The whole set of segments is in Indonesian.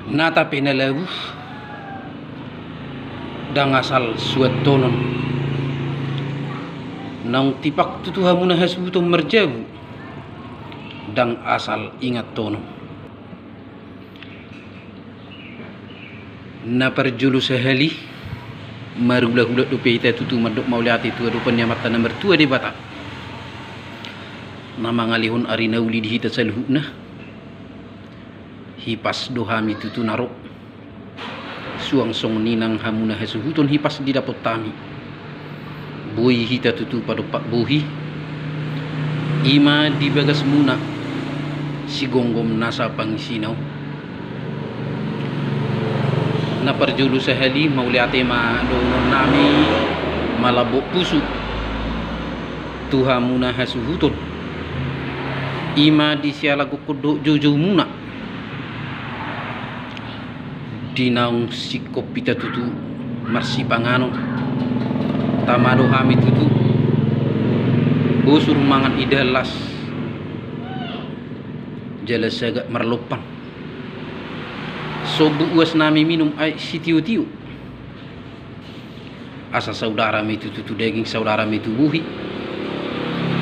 Nata pinalawu dang asal suat tonon nang tipak tutuha muna hasbutong merjabu dang asal ingat tonon na perjulu sehali marula-hula dupe ita tutu madok mauliati tu rupanya mata nomor 2 di bata nama ngalihun arina uli dihita salhuna hipas dohami tutu narok suang song ninang hamuna hasuhuton hipas di dapot tami boy hita tutu pada pak bohi ima di bagas muna si gonggom nasa pangisinaw na perjulu sehali mauliate ma donon nami malabok pusu tuha muna hasuhuton ima di siala kukudo jojo muna dinaung sikop pita tutu marsi pangano tamado hami tutu busur mangan idalas jelas agak merlopan sobu uas nami minum air sitiu-tiu asa saudara mi tutu daging saudara mi tubuhi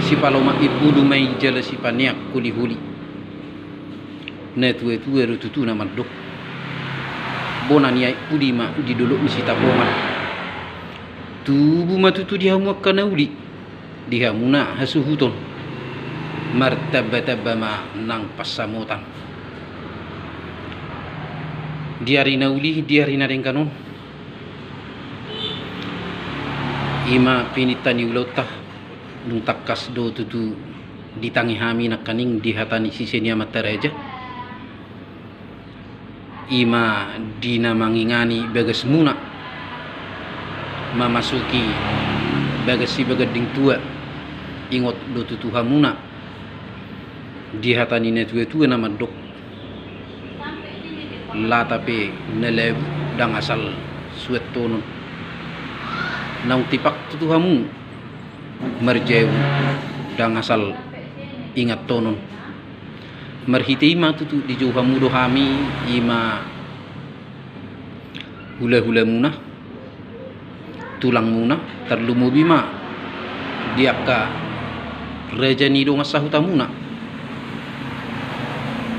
si paloma ibudu mai jelas si paniak kuli-huli netu eru tutu na madok bonan yai udi ma udi dulu misi tapongan tubuh matutu dia muak kana udi dia muna hasuhuton martabata ma nang pasamutan diari nauli diari na rin kanon ima pinitani ulota nung takas do tutu ditangi hami na kaning dihatani sisenya mataraja ima dina mangingani bagas muna mamasuki bagas si bagading tua ingot do tutuha muna dihatani na tua nama dok latape neleb dang asal suet tonon nang tipak tutuhamu merjewu dang asal ingat tonon marhite ima tutu di jauhamu dohami ima hula-hula muna tulang muna terlumu bima diaka rejani do ngasahuta muna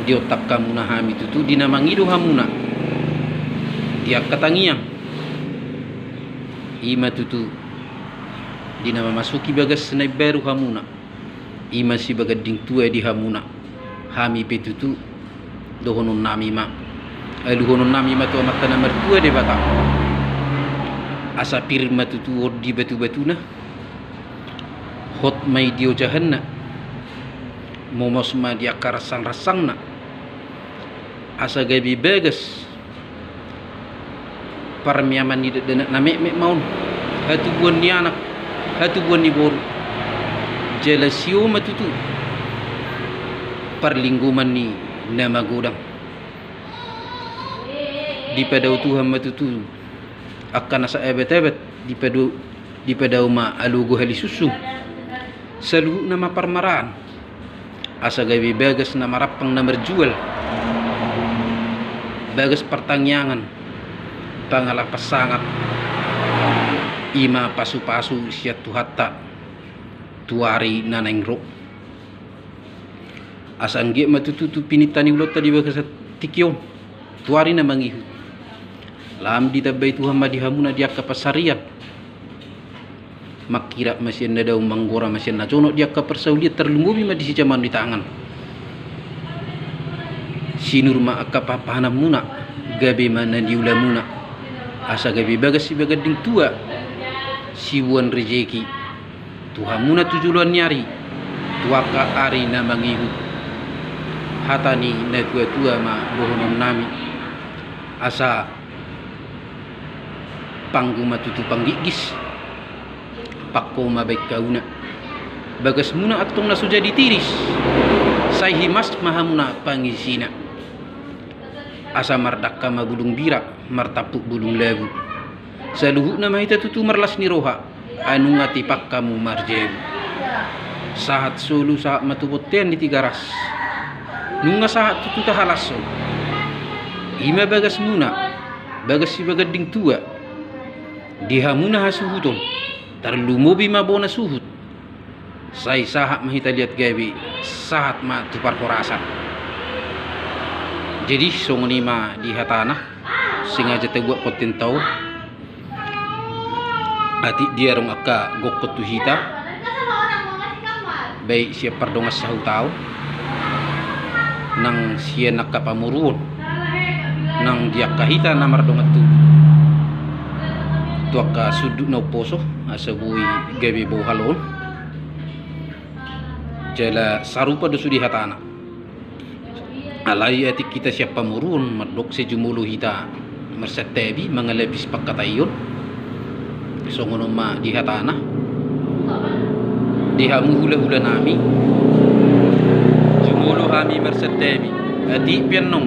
diotak kamuna hami tutu dinamangi dohamuna diaka tangiang ima tutu dinama masuki bagas senai baru hamuna ima si bagading tua di hamuna hami petutu dohonon nami ma aluhonon nami ma tu mata nomor 2 de bata asa pirma tutu di batu-batuna hot mai dio jahanna momos ma dia karasang-rasangna asa gabi bagas parmiaman ni dana name maun hatu buan ni anak hatu buan ni boru jelasio matutu perlingguman ni nama godang di pada Tuhan matutu akan asa ebet-ebet di pada uma alugo hali susu selalu nama parmaraan asa gawe bagas nama rapang nama jual bagas pertangyangan pangalah pasangat ima pasu-pasu siat tuhatta tuari naneng rok asangge matututu pinitani ulot tadi bagas tikyo tuari na mangihu lam ditabay Tuhan madihamuna dia kapasarian makira masyan na daw manggora masyan na jono dia kaparsauliat terlumubi ma di si jaman di tangan sinurma akapapanam muna gabi mana diula muna asa gabi bagas si bagading tua sibuan rejeki Tuhan muna tujuan nyari tuaka ari na mangihu hatani na tua ma bohonom nami asa panggu matutu panggigis pakko mabaik kauna bagas muna atong nasuja ditiris say himas mahamuna pangisina asa mardaka magulung bira martapuk bulung lebu saluhu na mahita tutu marlas ni roha anu ngatipak kamu marjebu sahat sulu sahat matubot ten di tigaras nunga sahat tutu tahalaso ima bagas muna bagas si bagading tua dihamuna hasuhuton tarlumobi mabona suhut say sahat mahita lihat gabi sahat ma tupar korasan jadi songoni ma di hatana sengaja teguak konten tau ati dia rong akka gokot tuhita baik siap pardongas sahu tau nang sia nakka pamurun nang dia kahita namar dongat tu akka sudut no poso asabui gabi bau halon jala sarupa dosu di hatana alai ati kita siap pamurun madok sejumulu hita mersetebi mengalabis pakatayon songono ma di hatana dihamu hula-hula nami jumulu kami mersetebi ati pianong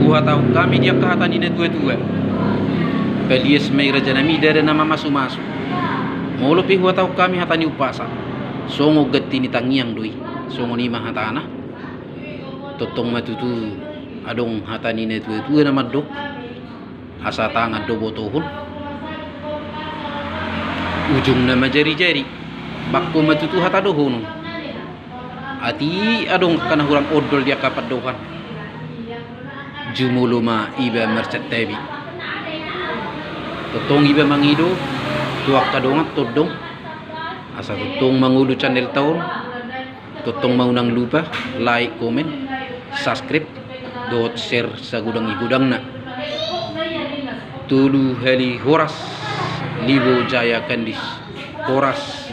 buha tahu kami dia kahatani na tua-tua balias may raja nami dada nama masu-masu molo pi buha tahu kami hatani upasa songo gatti ni tangiang doi songo ni mahatana totong matutu adong hatani na tua-tua na madok asa tangan do botohon ujung nama jari-jari bakko matutu hata dohon ati adong kana hurang odol dia kapat dohan jumuluma iba mercetebi totong iba mangido tuak kadongat todong asa totong mangulu channel taon totong maunang lupa like comment subscribe dot share sa gudang-gudang na tulu heli horas libo jaya kandis horas